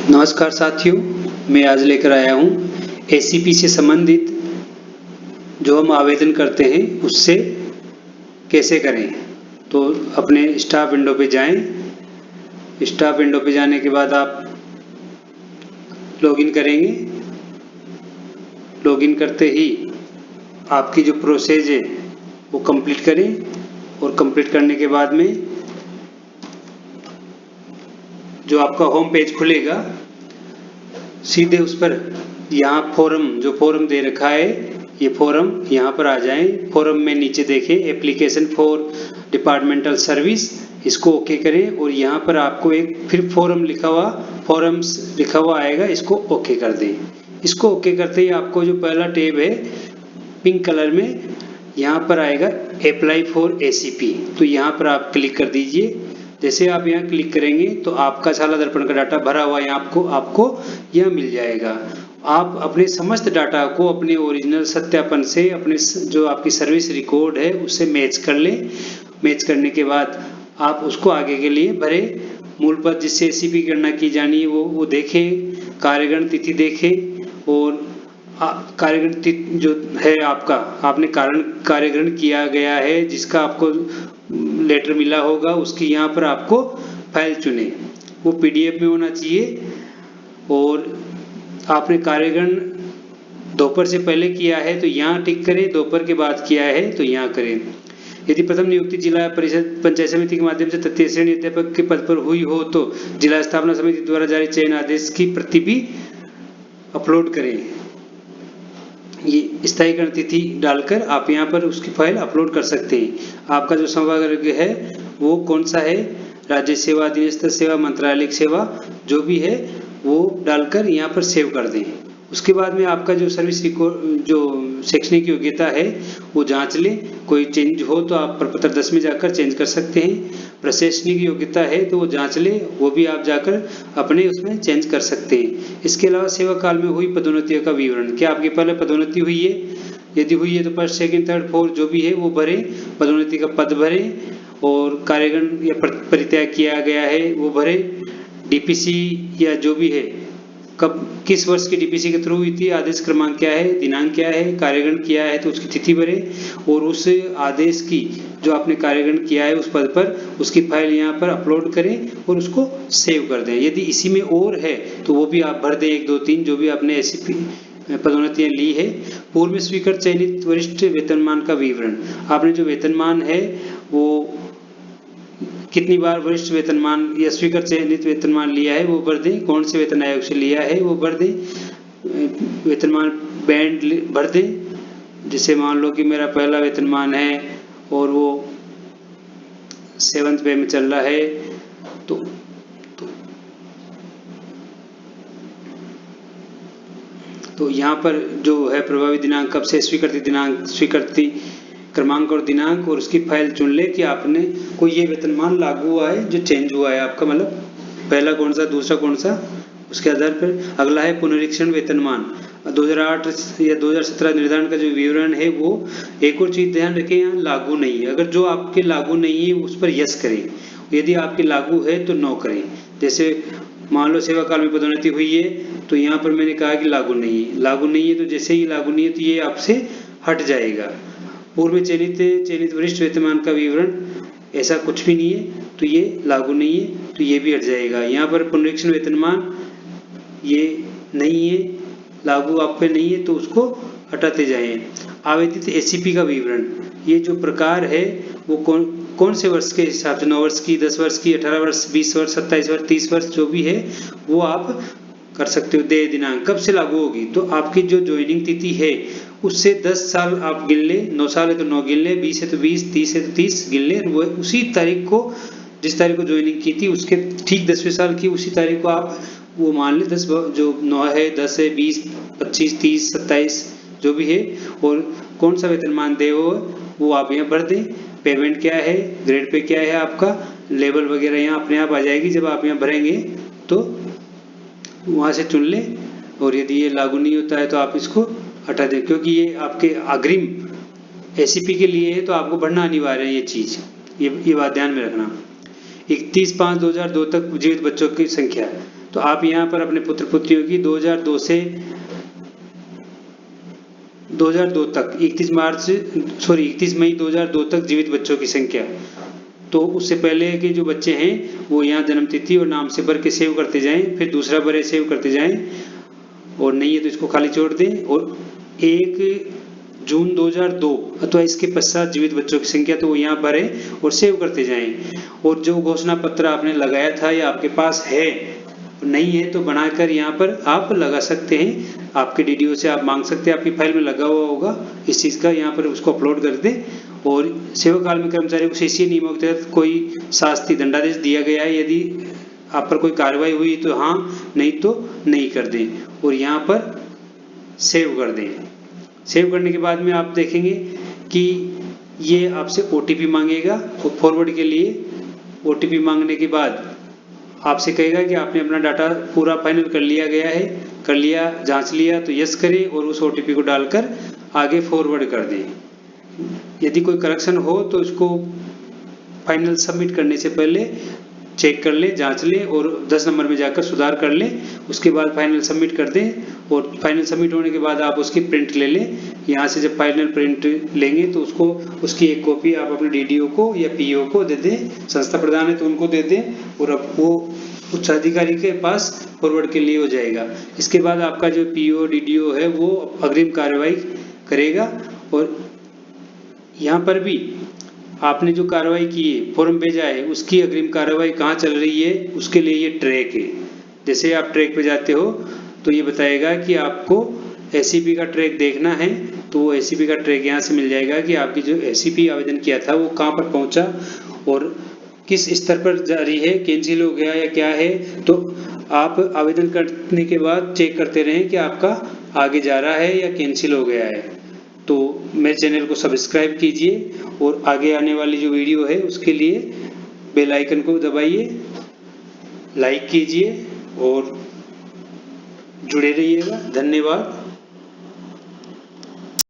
नमस्कार साथियों, मैं आज लेकर आया हूँ एसीपी से संबंधित जो हम आवेदन करते हैं उससे कैसे करें। तो अपने स्टाफ विंडो पे जाएं। स्टाफ विंडो पे जाने के बाद आप लॉगिन करेंगे। लॉगिन करते ही आपकी जो प्रोसेस है वो कंप्लीट करें और कंप्लीट करने के बाद में जो आपका होम पेज खुलेगा सीधे उस पर यहाँ फॉरम दे रखा है, ये फॉरम यहाँ पर आ जाएं। फॉरम में नीचे देखें एप्लीकेशन फॉर डिपार्टमेंटल सर्विस, इसको ओके करें और यहाँ पर आपको एक फिर फॉरम्स लिखा हुआ आएगा, इसको ओके कर दें। इसको ओके करते ही आपको जो पहला टैब है पिंक कलर में यहाँ पर आएगा अप्लाई फॉर एसीपी, तो यहाँ पर आप क्लिक कर दीजिए। जैसे आप यहाँ क्लिक करेंगे तो आपका शाला दर्पण का डाटा भरा हुआ यहाँ आपको यह मिल जाएगा। आप अपने समस्त डाटा को अपने ओरिजिनल सत्यापन से अपने जो आपकी सर्विस रिकॉर्ड है उससे मैच कर लें। मैच करने के बाद आप उसको आगे के लिए भरे। मूल पद जिससे एसीपी की गणना की जानी है वो देखें, कार्यगण तिथि देखें और कार्यगण तिथि जो है आपने कार्यगण किया गया है जिसका आपको लेटर मिला होगा उसकी यहाँ पर आपको फाइल चुने, वो पीडीएफ में होना चाहिए। और आपने कार्यगण दोपहर से पहले किया है तो यहाँ टिक करें, दोपहर के बाद किया है तो यहाँ करें। यदि प्रथम नियुक्ति जिला परिषद पंचायत समिति के माध्यम से तृतीय श्रेणी अध्यापक के पद पर हुई हो तो जिला स्थापना समिति द्वारा जारी चयन आदेश की प्रति भी अपलोड करें। ये स्थायीकरण तिथि डालकर आप यहाँ पर उसकी फाइल अपलोड कर सकते हैं। आपका जो संवर्ग है वो कौन सा है, राज्य सेवा, अधीनस्थ सेवा, मंत्रालयिक सेवा, जो भी है वो डालकर यहाँ पर सेव कर दें। उसके बाद में आपका जो सर्विस रिकॉर्ड जो शैक्षणिक योग्यता है वो जांच लें। कोई चेंज हो तो आप प्रपत्र 10 में जाकर चेंज कर सकते हैं। प्रशासनिक योग्यता है तो वो जांच लें, वो भी आप जाकर अपने उसमें चेंज कर सकते हैं। इसके अलावा सेवा काल में हुई पदोन्नतियों का विवरण, क्या आपकी पहले पदोन्नति हुई है, यदि हुई है तो फर्स्ट सेकंड थर्ड फोर्थ जो भी है वो भरें, पदोन्नति का पद भरें और कार्यगण या परित्याग किया गया है वो भरें। डीपीसी या जो भी है कब किस वर्ष की डीपीसी के थ्रू हुई थी, आदेश क्रमांक क्या है, दिनांक क्या है, कार्यगण किया है तो उसकी तिथि भरे और उस आदेश की जो आपने कार्यगण किया है उस पद पर उसकी फाइल यहाँ पर अपलोड करें और उसको सेव कर दें। यदि इसी में और है तो वो भी आप भर दें, 1 2 3 जो भी आपने एसीपी पदोन्नतियां ली है। पूर्व में स्वीकृत चयनित वरिष्ठ वेतनमान का विवरण, आपने जो वेतनमान है वो कितनी बार वरिष्ठ वेतनमान या स्वीकृत चयनित वेतनमान लिया है वो भर दें, कौन से वेतन आयोग से लिया है वो भर दें, वेतनमान बैंड भर दें। जैसे मान लो कि मेरा पहला वेतनमान है और वो 7th पे में चल रहा है तो यहाँ पर जो है प्रभावी दिनांक कब से, स्वीकृति दिनांक, स्वीकृति क्रमांक और दिनांक और उसकी फाइल चुन ले कि आपने कोई ये वेतनमान लागू हुआ है जो चेंज हुआ है आपका, मतलब पहला कौन सा दूसरा कौन सा, उसके आधार पर। अगला है पुनरीक्षण वेतनमान, 2008 या 2017 निर्धारण का जो विवरण है वो। एक और चीज ध्यान रखें, यहाँ लागू नहीं है, अगर जो आपके लागू नहीं है उस पर यस करें, यदि आपके लागू है तो नो करें। जैसे मान लो सेवा काल में पदोन्नति हुई है तो यहाँ पर मैंने कहा कि लागू नहीं है, लागू नहीं है तो जैसे ही लागू नहीं है तो ये आपसे हट जाएगा। पूर्व में चयनित वरिष्ठ वेतनमान का विवरण, ऐसा कुछ भी नहीं है तो ये लागू नहीं है तो ये भी हट जाएगा। यहाँ पर पुनरीक्षण वेतनमान ये नहीं है, लागू आप पे नहीं है तो उसको हटाते जाएं। आवेदित एसीपी का विवरण, ये जो प्रकार है वो कौन से वर्ष के हिसाब से, 9 वर्ष की, 10 वर्ष की, 18 वर्ष, 20 वर्ष, 27 वर्ष, 30 वर्ष जो भी है वो आप कर सकते हो। देय दिनांक कब से लागू होगी, तो आपकी जो ज्वाइनिंग तिथि है उससे 10 साल आप गिन ले, 9 साल है तो 9 गिन ले, 20 है तो 20, 30 है तो 30 गिन ले, वो उसी तारीख को जिस तारीख को ज्वाइनिंग की थी उसके ठीक 10वें साल की उसी तारीख को आप वो मान ले, 10 जो 9 है, 10 है, 20, 25, 30, 27 जो भी है और कौन सा वेतनमान दे वो आप यहाँ भर दें। पेमेंट क्या है, ग्रेड पे क्या है आपका, लेवल वगैरह यहाँ अपने आप आ जाएगी जब आप यहाँ भरेंगे तो वहाँ से चुन लें। और यदि ये लागू नहीं होता है तो आप इसको हटा दें, क्योंकि ये आपके अग्रिम एसीपी के लिए है तो आपको भरना अनिवार्य है ये चीज़, ये बात ध्यान में रखना। 31/5/2002 तक जीवित बच्चों की संख्या, तो आप यहाँ पर अपने पुत्र पुत्रियों की 2002 से 2002 तक 31 मई 2002 तक जीवित बच्चों की संख्या, तो उससे पहले के जो बच्चे हैं वो यहाँ जन्म तिथि और नाम से भर के सेव करते जाएं, फिर दूसरा बड़े सेव करते जाएं, और नहीं है तो इसको खाली छोड़ दें। और 1 जून 2002 अथवा इसके पश्चात जीवित बच्चों की संख्या तो वो यहाँ भरें और सेव करते जाएं। और जो घोषणा पत्र आपने लगाया था या आपके पास है, नहीं है तो बनाकर यहाँ पर आप लगा सकते हैं। आपके डीडीओ से आप मांग सकते हैं, आपकी फाइल में लगा हुआ होगा इस चीज़ का, यहाँ पर उसको अपलोड कर दें। और सेवाकाल में कर्मचारी को सीसीए नियमों के तहत कोई शास्ति दंडादेश दिया गया है, यदि आप पर कोई कार्रवाई हुई तो हाँ, नहीं तो नहीं कर दें और यहाँ पर सेव कर दें। सेव करने के बाद में आप देखेंगे कि ये आपसे ओटीपी मांगेगा और फॉरवर्ड के लिए ओटीपी मांगने के बाद आपसे कहेगा कि आपने अपना डाटा पूरा फाइनल कर लिया गया है, कर लिया, जांच लिया तो यस करें और उस ओटीपी को डालकर आगे फॉरवर्ड कर दें। यदि कोई करेक्शन हो तो इसको फाइनल सबमिट करने से पहले चेक कर ले, जांच ले और 10 नंबर में जाकर सुधार कर ले, उसके बाद फाइनल सबमिट कर दें। और फाइनल सबमिट होने के बाद आप उसकी प्रिंट ले लें। यहाँ से जब फाइनल प्रिंट लेंगे तो उसकी एक कॉपी आप अपने डीडीओ को या पीओ को दे दें, संस्था प्रधान है तो उनको दे दें और अब वो उच्चाधिकारी के पास फॉरवर्ड के लिए हो जाएगा। इसके बाद आपका जो पीओ डीडीओ है वो अग्रिम कार्रवाई करेगा। और यहाँ पर भी आपने जो कार्रवाई की है, फॉर्म भेजा है, उसकी अग्रिम कार्रवाई कहाँ चल रही है उसके लिए ये ट्रैक है। जैसे आप ट्रैक पे जाते हो तो ये बताएगा कि आपको एसीपी का ट्रैक देखना है, तो वो एसीपी का ट्रैक यहाँ से मिल जाएगा कि आपकी जो एसीपी आवेदन किया था वो कहाँ पर पहुँचा और किस स्तर पर जारी है, कैंसिल हो गया या क्या है। तो आप आवेदन करने के बाद चेक करते रहें कि आपका आगे जा रहा है या कैंसिल हो गया है। तो मेरे चैनल को सब्सक्राइब कीजिए और आगे आने वाली जो वीडियो है उसके लिए बेल आइकन को दबाइए, लाइक कीजिए और जुड़े रहिएगा। धन्यवाद।